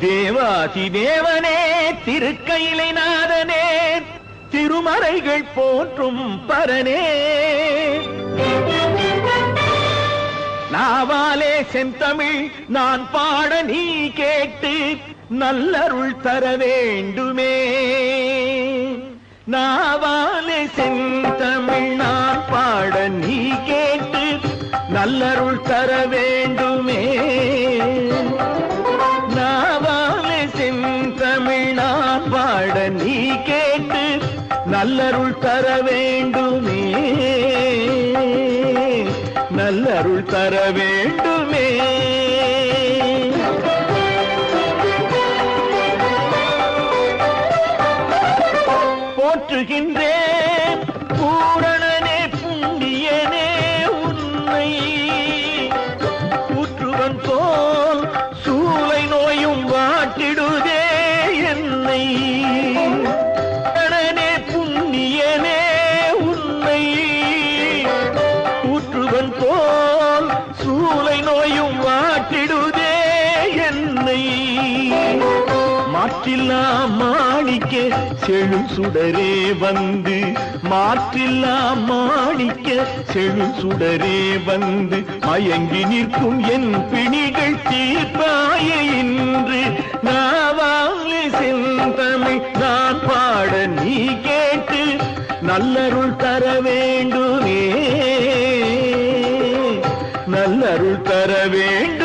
தேவாதி தேவனே திருக்கையிலை நாதனே திருமறைகள் போற்றும் பரனே நாவாலே செந்தமிழ் நான் பாட நீ கேட்டு நல்லருள் தர வேண்டுமே நாவாலே செந்தமிழ் நான் பாட நீ கேட்டு நல்லருள் தர வேண்டுமே நாவாலே செந்தமிழ் நான் பாட நீ கேட்டு நல்லருள் தர வேண்டுமே நல்லருள் தர வேண்டுமே போற்றுகின்றேன் பூரணனே புண்ணியனே உன்னை ஊற்றுவன் போல் சூளை நோயும் வாட்டிடுதே என்னை பூரணனே புண்ணியனே உன்னை ஊற்றுவன் போல் சூளை நோயும் வாட்டிடுதே என்னை மாற்றில்லா மாணிக்க செழு சுடரே வந்து மாற்றில்லா மாணிக்க செழு சுடரே வந்து மயங்கி நிற்கும் என் பிணிகள் தீர்ப்பாய இன்று நாவாலே செந்தமிழ் நான் பாட நீ கேட்டு நல்லருள் தர வேண்டுமே நல்லருள் தர வேண்டும்